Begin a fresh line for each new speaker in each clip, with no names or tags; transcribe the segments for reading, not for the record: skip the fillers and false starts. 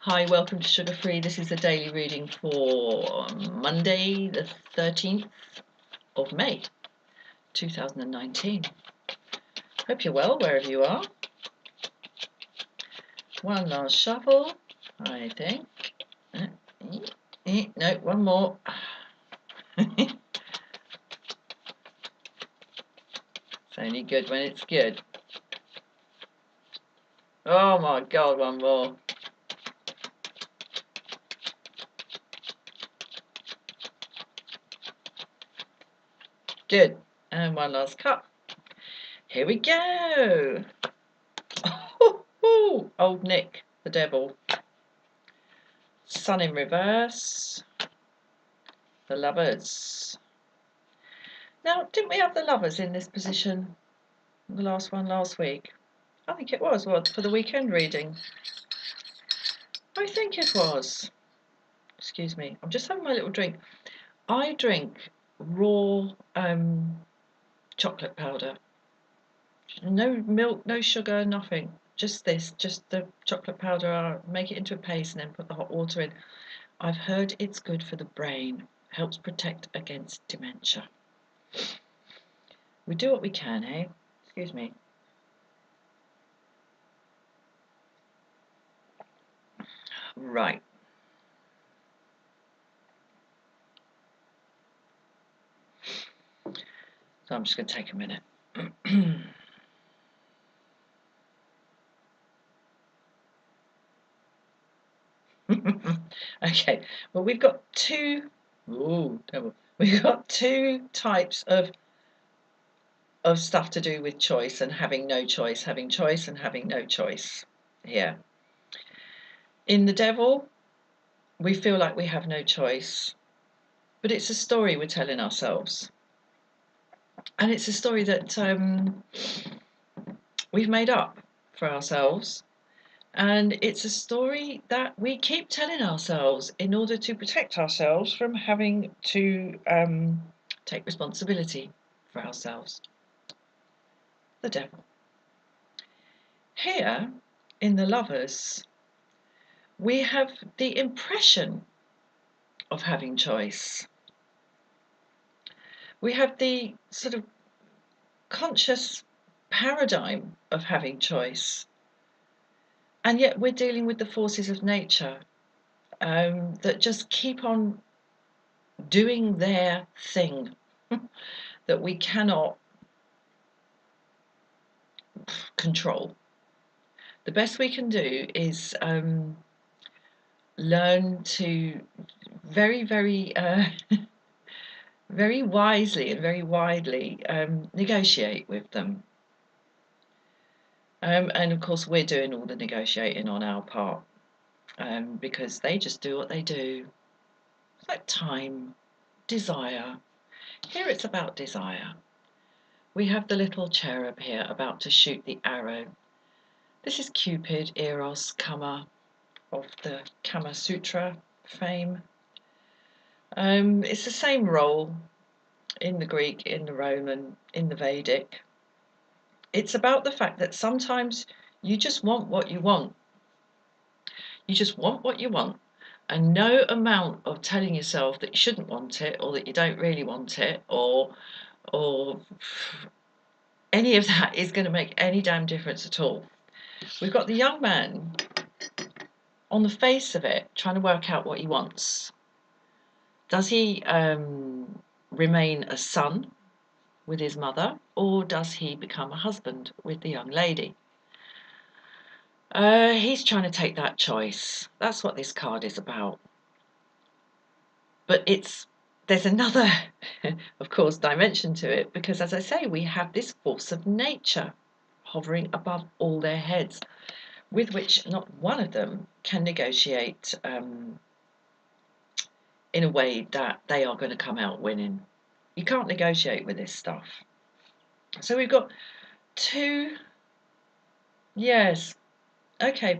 Hi, welcome to Sugar Free. This is a daily reading for Monday, the 13th of May, 2019. Hope you're well wherever you are. One last shuffle, I think. No, one more. It's only good when it's good. Oh my God, one more. Good. And one last cut. Here we go. Old Nick, the devil. Sun in reverse. The Lovers. Now, didn't we have the Lovers in this position? The last one last week? I think it was, for the weekend reading. I think it was. Excuse me, I'm just having my little drink. I drink raw chocolate powder. No milk, no sugar, nothing. Just this, just the chocolate powder. I'll make it into a paste and then put the hot water in. I've heard it's good for the brain. Helps protect against dementia. We do what we can, eh? Excuse me. Right. So I'm just going to take a minute. Okay, well we've got we've got two types of stuff to do with choice and having no choice, having choice and having no choice here. In the devil, we feel like we have no choice, but it's a story we're telling ourselves. And it's a story that we've made up for ourselves. And it's a story that we keep telling ourselves in order to protect ourselves from having to take responsibility for ourselves. The devil. Here, in the Lovers, we have the impression of having choice. We have the sort of conscious paradigm of having choice. And yet we're dealing with the forces of nature that just keep on doing their thing that we cannot control. The best we can do is learn to very, very, very wisely and very widely negotiate with them. And of course, we're doing all the negotiating on our part because they just do what they do. It's like time, desire. Here it's about desire. We have the little cherub here about to shoot the arrow. This is Cupid, Eros, Kama, of the Kama Sutra fame. It's the same role in the Greek, in the Roman, in the Vedic. It's about the fact that sometimes you just want what you want. You just want what you want. And no amount of telling yourself that you shouldn't want it or that you don't really want it or any of that is going to make any damn difference at all. We've got the young man on the face of it trying to work out what he wants. Does he remain a son with his mother, or does he become a husband with the young lady? He's trying to take that choice. That's what this card is about. But there's another, of course, dimension to it, because as I say, we have this force of nature hovering above all their heads, with which not one of them can negotiate in a way that they are going to come out winning. You can't negotiate with this stuff. So we've got two. Yes. Okay.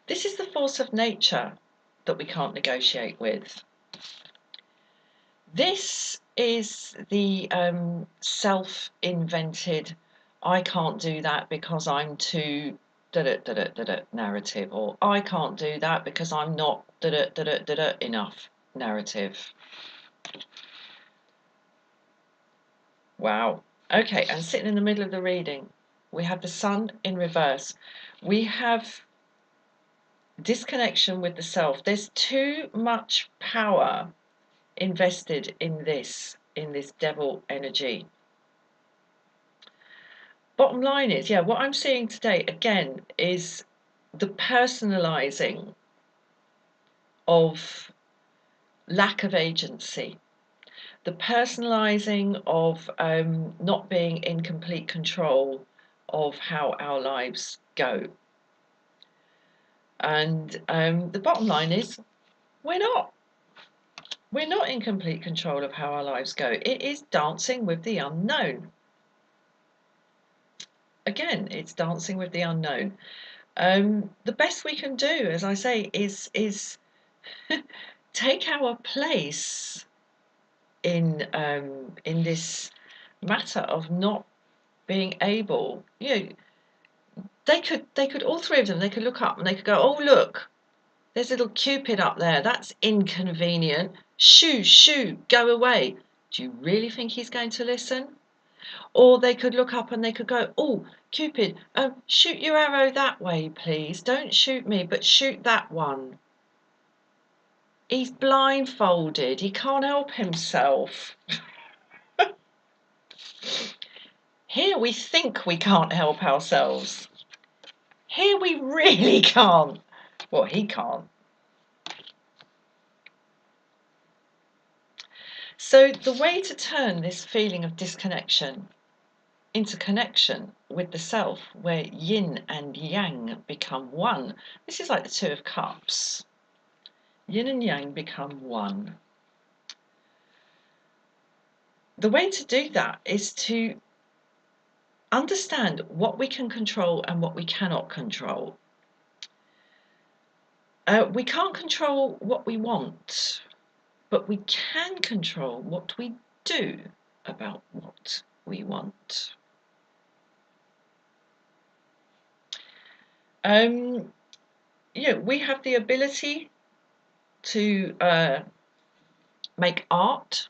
This is the force of nature that we can't negotiate with. This is the self-invented, I can't do that because I'm too narrative, or I can't do that because I'm not enough narrative. Wow. Okay, and sitting in the middle of the reading, we have the Sun in reverse. We have disconnection with the self. There's too much power invested in this devil energy. Bottom line is, yeah, what I'm seeing today again is the personalizing of lack of agency, the personalizing of not being in complete control of how our lives go. And the bottom line is, we're not. We're not in complete control of how our lives go. It is dancing with the unknown. Again, it's dancing with the unknown. The best we can do, as I say, is take our place in this matter of not being able. They could all three of them. They could look up and they could go, "Oh, look, there's little Cupid up there. That's inconvenient. Shoo, shoo, go away." Do you really think he's going to listen? Or they could look up and they could go, "Oh, Cupid, shoot your arrow that way, please. Don't shoot me, but shoot that one. He's blindfolded. He can't help himself." Here we think we can't help ourselves. Here we really can't. Well, he can't. So the way to turn this feeling of disconnection into connection with the self, where yin and yang become one. This is like the Two of Cups. Yin and yang become one. The way to do that is to understand what we can control and what we cannot control. We can't control what we want, but we can control what we do about what we want. We have the ability to make art.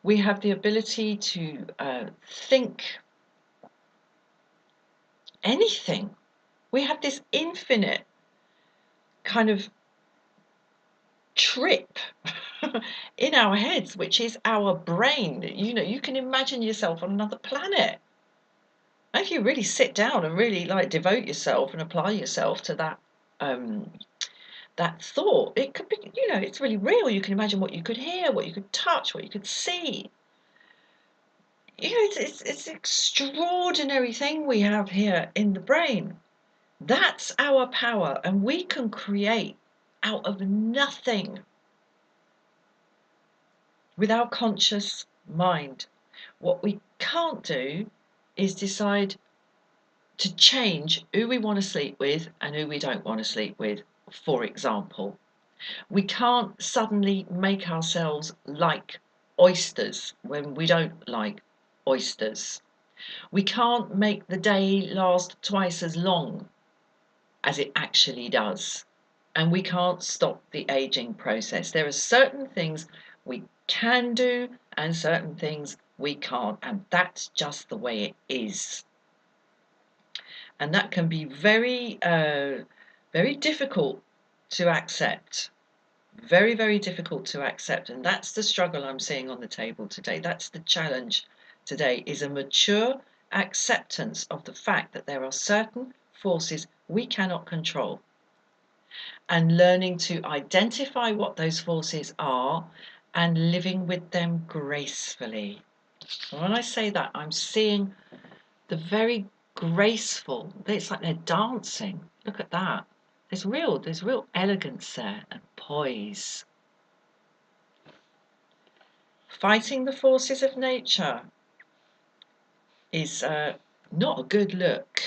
We have the ability to think anything. We have this infinite kind of trip in our heads, which is our brain. You can imagine yourself on another planet. And if you really sit down and really devote yourself and apply yourself to that that thought, it could be, it's really real. You can imagine what you could hear, what you could touch, what you could see. It's an extraordinary thing we have here in the brain. That's our power, and we can create out of nothing with our conscious mind. What we can't do is decide to change who we want to sleep with and who we don't want to sleep with, for example. We can't suddenly make ourselves like oysters when we don't like oysters. We can't make the day last twice as long as it actually does. And we can't stop the aging process. There are certain things we can do and certain things we can't. And that's just the way it is. And that can be very, very difficult to accept. Very, very difficult to accept. And that's the struggle I'm seeing on the table today. That's the challenge today, is a mature acceptance of the fact that there are certain forces we cannot control, and learning to identify what those forces are and living with them gracefully. And when I say that, I'm seeing the very graceful, it's like they're dancing. Look at that. There's real elegance there and poise. Fighting the forces of nature is not a good look.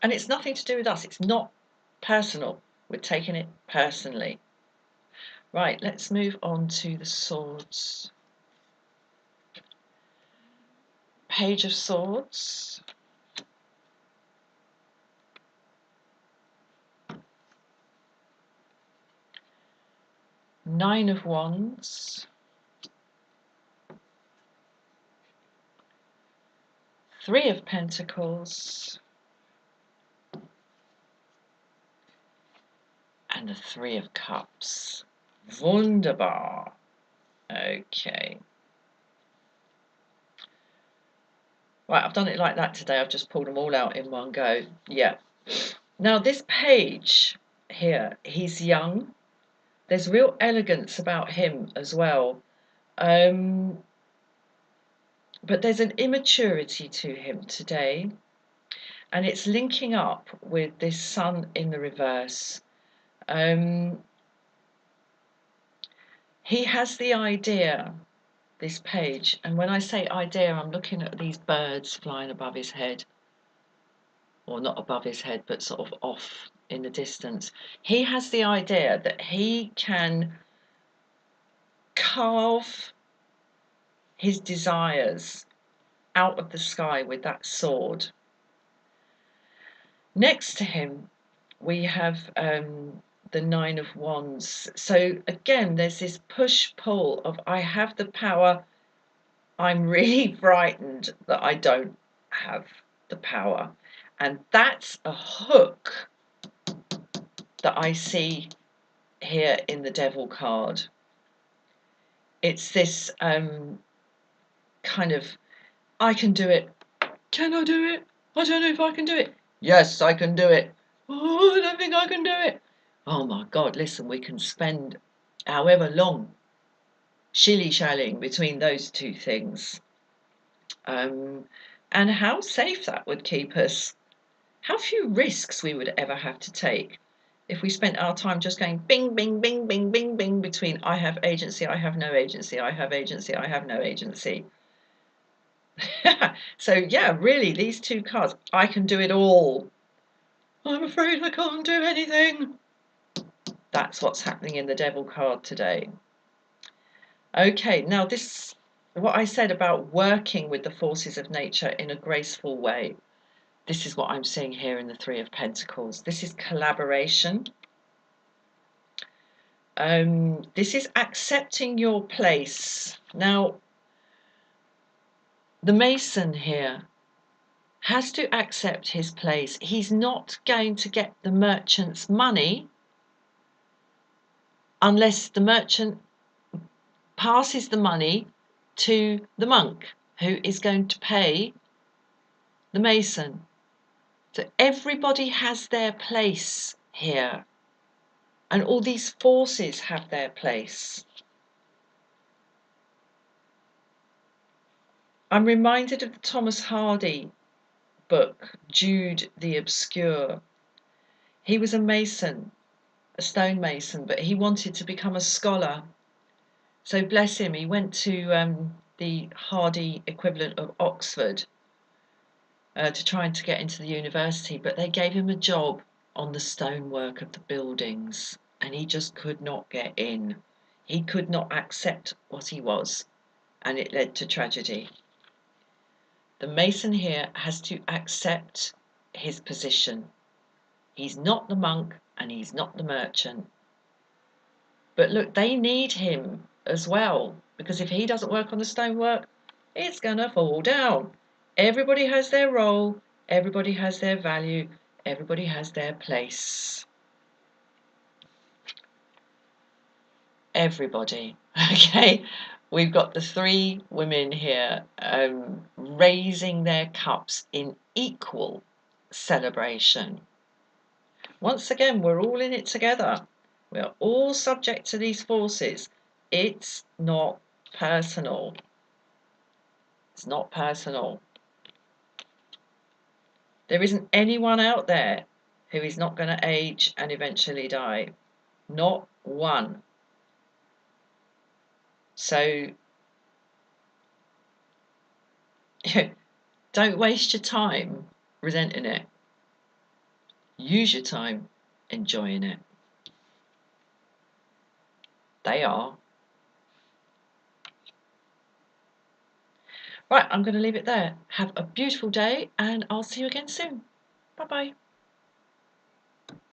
And it's nothing to do with us. It's not personal. We're taking it personally. Right, let's move on to the swords. Page of Swords. Nine of Wands, Three of Pentacles, and the Three of Cups. Wunderbar. Okay. Right, I've done it like that today. I've just pulled them all out in one go. Yeah. Now, this page here, he's young. There's real elegance about him as well. But there's an immaturity to him today. And it's linking up with this Sun in the reverse. He has the idea, this page, and when I say idea, I'm looking at these birds flying above his head. Or not above his head, but sort of off in the distance. He has the idea that he can carve his desires out of the sky with that sword. Next to him, we have the Nine of Wands. So again, there's this push-pull of I have the power. I'm really frightened that I don't have the power. And that's a hook that I see here in the Devil card. It's this kind of, I can do it. Can I do it? I don't know if I can do it. Yes, I can do it. Oh, I don't think I can do it. Oh my God, listen, we can spend however long shilly-shallying between those two things. And how safe that would keep us. How few risks we would ever have to take if we spent our time just going bing, bing, bing, bing, bing, bing between I have agency, I have no agency, I have agency, I have no agency. So yeah, really, these two cards, I can do it all. I'm afraid I can't do anything. That's what's happening in the Devil card today. Okay, now this, what I said about working with the forces of nature in a graceful way. This is what I'm seeing here in the Three of Pentacles. This is collaboration. This is accepting your place. Now, the Mason here has to accept his place. He's not going to get the merchant's money unless the merchant passes the money to the monk, who is going to pay the Mason. So everybody has their place here. And all these forces have their place. I'm reminded of the Thomas Hardy book, Jude the Obscure. He was a mason, a stonemason, but he wanted to become a scholar. So bless him, he went to the Hardy equivalent of Oxford to try and to get into the university, but they gave him a job on the stonework of the buildings, and he just could not get in. He could not accept what he was, and it led to tragedy. The Mason here has to accept his position. He's not the monk and he's not the merchant. But look, they need him as well, because if he doesn't work on the stonework, it's going to fall down. Everybody has their role, everybody has their value, everybody has their place. Everybody. Okay, we've got the three women here raising their cups in equal celebration. Once again, we're all in it together. We're all subject to these forces. It's not personal. It's not personal. There isn't anyone out there who is not going to age and eventually die. Not one. So don't waste your time resenting it. Use your time enjoying it. They are. Right, I'm going to leave it there. Have a beautiful day and I'll see you again soon. Bye-bye.